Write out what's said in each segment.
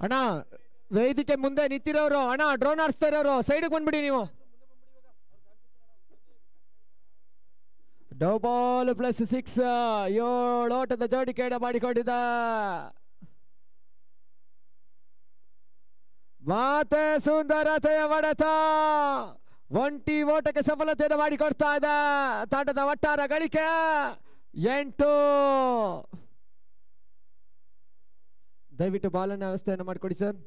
ಅಣ್ಣ ವೇದಿಕೆ ಮುಂದೆ ನಿಂತಿರೋರು ಅಣ್ಣ ಡ್ರೋನ್ ಆರಿಸ್ತಾ ಇರೋರು ಸೈಡ್ಗೆ ಬಂದ್ಬಿಡಿ ನೀವು. ಡಬಲ್ ಪ್ಲಸ್ 6 7 ಓಟದ ಜೋಡಿ ಕೇಡ ಮಾಡಿಕೊಂಡಿದ್ದ ಮಾತೆ ಸುಂದರತೆಯ ಹೊಡೆತ ಒಂಟಿ ಓಟಕ್ಕೆ ಸಫಲತೆಯನ್ನು ಮಾಡಿಕೊಡ್ತಾ ಇದೆ. ತಂಡದ ಒಟ್ಟಾರೆ ಗಳಿಕೆ 8. ದಯವಿಟ್ಟು ಬಾಲನ್ನ ವ್ಯವಸ್ಥೆಯನ್ನು ಮಾಡಿಕೊಡಿ ಸರ್.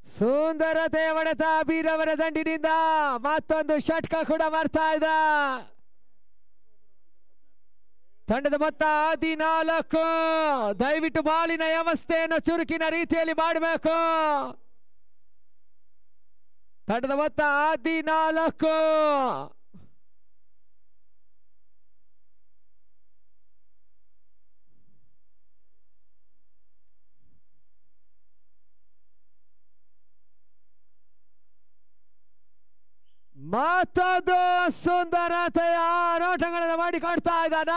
ಸುಂದರತೆಯ ಹೊಡೆತ ಬೀರವರ ದಂಡಿನಿಂದ ಮತ್ತೊಂದು ಷಟ್ಕ ಕೂಡ ಮಾಡ್ತಾ ಇದೆ. ತಂಡದ ಮೊತ್ತ 14. ದಯವಿಟ್ಟು ಬಾಲಿನ ವ್ಯವಸ್ಥೆಯನ್ನು ಚುರುಕಿನ ರೀತಿಯಲ್ಲಿ ಮಾಡಬೇಕು. ತಂಡದ ಮೊತ್ತ 14. ಮತ್ತೊಂದು ಸುಂದರತೆಯ ಆಟಗಳನ್ನು ಮಾಡಿಕೊಡ್ತಾ ಇದ್ದಾನ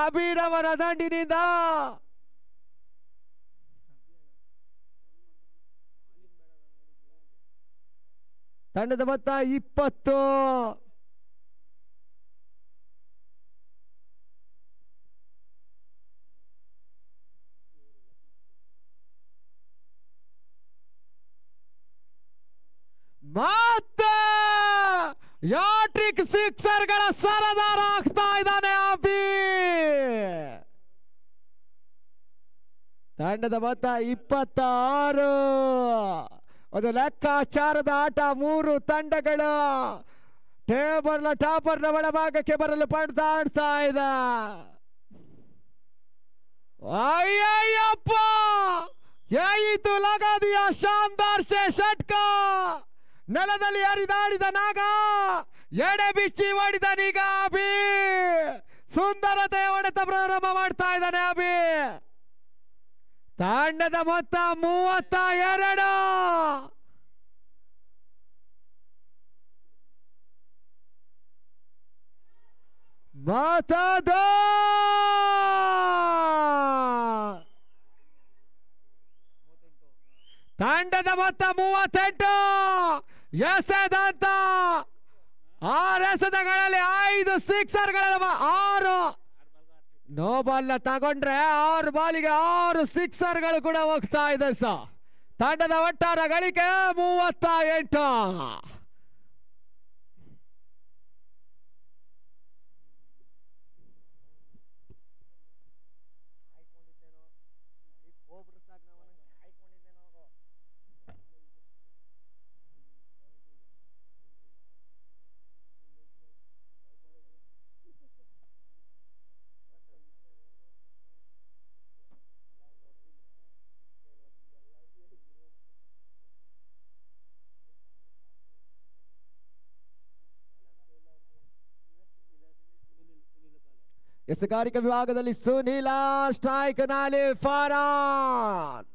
ಅಬೀರವರ ದಂಡಿನಿಂದ. ತಂಡದ ಮೊತ್ತ 20. ಮತ್ತೆ ಯಾಟ್ರಿಕ್ ಸಿಕ್ಸರ್ಗಳ ಸರದಾರ ಆಗ್ತಾ ಇದ್ದಾನೆ ಅಬಿ. ತಂಡದ ಮೊತ್ತ 26. ಒಂದು ಲೆಕ್ಕಾಚಾರದ ಆಟ. 3 ತಂಡಗಳು ಟೇಬಲ್ ಟಾಪರ್ನ ಒಳಭಾಗಕ್ಕೆ ಬರಲು ಪಡ್ದಾಡ್ತಾ ಇದೆ. ಅಯ್ಯಯ್ಯಪ್ಪ ಏಯಿತು ಲಗಾದಿಯ ಶಾನ್ದಾರ್ ಸೆ ಷಟ್ಕ. ನೆಲದಲ್ಲಿ ಹರಿದಾಡಿದ ನಾಗ ಎಡೆ ಬಿಚ್ಚಿ ಹೊಡಿದ ನೀಗ ಅಬಿ. ಸುಂದರತೆಯ ಹೊಡೆತ ಪ್ರಾರಂಭ ಮಾಡ್ತಾ ಇದ್ದಾನೆ ಅಬಿ. ತಂಡದ ಮೊತ್ತ 32. ಮತದ ತಂಡದ ಮೊತ್ತ 38. ಎಸೆದಂತ 6 ಎಸೆತಗಳಲ್ಲಿ 5 ಸಿಕ್ಸರ್ಗಳ 6 ನೋ ಬಾಲ್ ತಗೊಂಡ್ರೆ 6 ಬಾಲಿಗೆ 6 ಸಿಕ್ಸರ್ಗಳು ಕೂಡ ಹೋಗ್ತಾ ಇದೆ ಸರ್. ತಂಡದ ಒಟ್ಟಾರೆ ಗಳಿಕೆ 38. ಎಸ್ತಗಾರಿಕಾ ವಿಭಾಗದಲ್ಲಿ ಸುನೀಲ ಸ್ಟ್ರೈಕ್ ನಲ್ಲಿ ಫಾರಾನ್.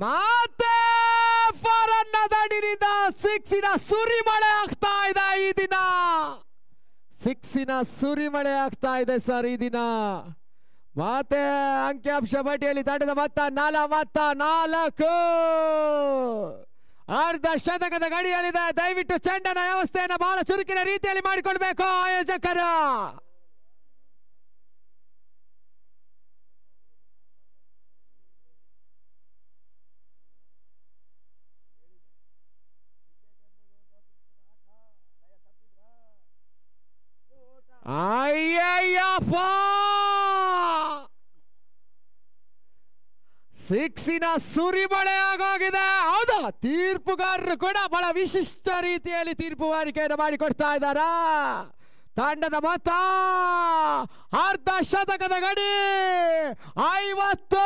ಮತ್ತೆ ಫಾರನ್ನ ದಂಡಿನಿಂದ 6ನ ಸುರಿಮಳೆ ಆಗ್ತಾ ಇದೆ ಈ ದಿನ. 6ನ ಸುರಿಮಳೆ ಆಗ್ತಾ ಇದೆ ಸರ್ ಈ ದಿನ. ಮತ್ತೆ ಅಂಕಿಅಂಶ ಪಟ್ಟಿಯಲ್ಲಿ ತಂಡದ ಮೊತ್ತ 44. ಅರ್ಧ ಶತಕದ ಗಡಿಯಲ್ಲಿದೆ. ದಯವಿಟ್ಟು ಚೆಂಡನ ವ್ಯವಸ್ಥೆಯನ್ನು ಬಹಳ ಚುರುಕಿನ ರೀತಿಯಲ್ಲಿ ಮಾಡಿಕೊಳ್ಬೇಕು ಆಯೋಜಕರು. ಅಯ್ಯಯ್ಯಪ್ಪ 6ನ ಸುರಿಮಳೆ ಆಗೋಗಿದೆ. ಹೌದಾ, ತೀರ್ಪುಗಾರರು ಕೂಡ ಬಹಳ ವಿಶಿಷ್ಟ ರೀತಿಯಲ್ಲಿ ತೀರ್ಪುಗಾರಿಕೆಯನ್ನು ಮಾಡಿಕೊಡ್ತಾ ಇದ್ದಾರ. ತಂಡದ ಮೊತ್ತ ಅರ್ಧ ಶತಕದ ಗಡಿ 50.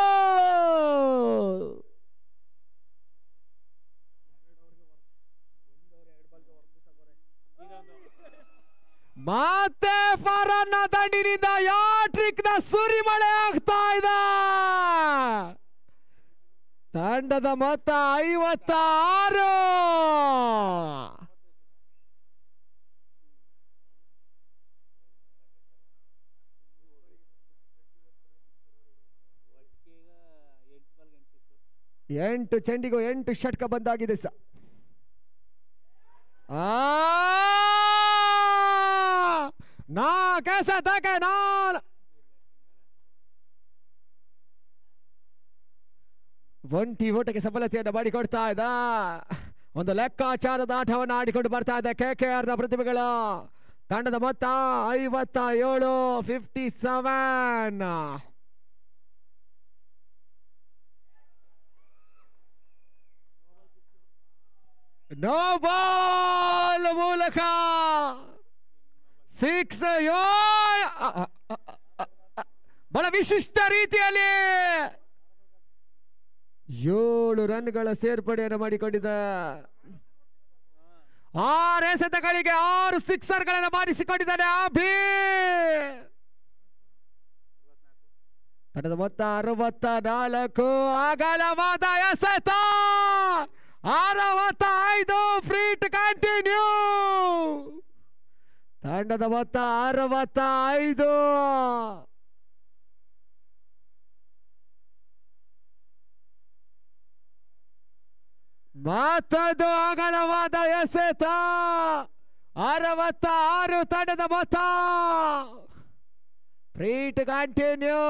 ಮತ್ತೆ ಫಾರನ್ನ ದಂಡಿನಿಂದ ಯಾಟ್ರಿಕ್ ನ ಸುರಿಮಳೆ ಆಗ್ತಾ ಇದೆ. ತಂಡದ ಮೊತ್ತ 56. ಎಂಟು ಚೆಂಡಿಗೂ 8 ಷಟ್ಕ ಬಂದಾಗಿದೆ ಸ. ಒಂಟಿ ಓಟಕ್ಕೆ ಸಫಲತೆಯನ್ನು ಮಾಡಿಕೊಡ್ತಾ ಇದ್ದ ಒಂದು ಲೆಕ್ಕಾಚಾರದ ಆಟವನ್ನು ಆಡಿಕೊಂಡು ಬರ್ತಾ ಇದೆ KKR ನ ಪ್ರತಿಭೆಗಳ ತಂಡದ ಮೊತ್ತ 57, 57. ನೋ ಬಾಲ್ ಮೂಲಕ 6. ಬಹಳ ವಿಶಿಷ್ಟ ರೀತಿಯಲ್ಲಿ 7 ರನ್ಗಳ ಸೇರ್ಪಡೆಯನ್ನು ಮಾಡಿಕೊಂಡಿದ್ದ. 6 ಎಸೆತಗಳಿಗೆ 6 ಸಿಕ್ಸರ್ಗಳನ್ನು ಬಾರಿಸಿಕೊಂಡಿದ್ದಾನೆ ಅಭಿ. ತಂಡದ ಮೊತ್ತ 64. ಅಗಲವಾದ ಎಸೆತ 65. Freight continue. ತಂಡದ ಮೊತ್ತ 65. ಮತ್ತೊಂದು ಅಗಲವಾದ ಎಸೆತ 66. ತಂಡದ ಮೊತ್ತ. Freight continue.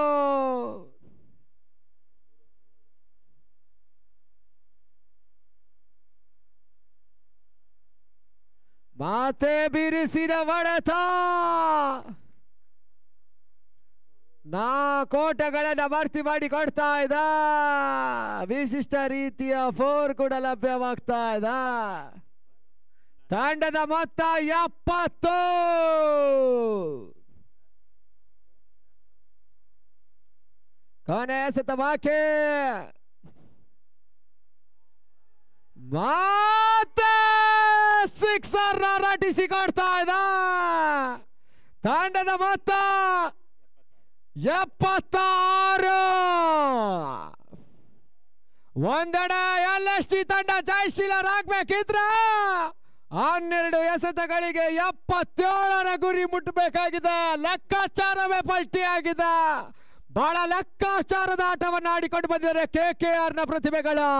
ಮಾತೆ ಬಿರುಸಿನ ಹೊಡೆತ. 4 ಓಟಗಳನ್ನು ಭರ್ತಿ ಮಾಡಿ ಕೊಡ್ತಾ ಇದ್ದ. ವಿಶಿಷ್ಟ ರೀತಿಯ 4 ಕೂಡ ಲಭ್ಯವಾಗ್ತಾ ಇದ್ದ. ತಂಡದ ಮೊತ್ತ 70. ಕೊನೆ ಎಸೆತ ಬಾಕಿ. ಮತ್ತೆ ಸಿಕ್ಸರ್ ರಟಿಸಿಕೊಡ್ತಾ ಇದ್ದ. ತಂಡದ ಮೊತ್ತ 76. ಒಂದೆಡೆ LST ತಂಡ ಜಯಶೀಲರಾಗಬೇಕಿದ್ರೆ 12 ಎಸೆತಗಳಿಗೆ 77ರ ಗುರಿ ಮುಟ್ಟಬೇಕಾಗಿದೆ. ಲೆಕ್ಕಾಚಾರವೇ ಪಲ್ಟಿಯಾಗಿದೆ. ಬಹಳ ಲೆಕ್ಕಾಚಾರದ ಆಟವನ್ನು ಆಡಿಕೊಂಡು ಬಂದಿದ್ದಾರೆ KKR ನ ಪ್ರತಿಭೆಗಳು.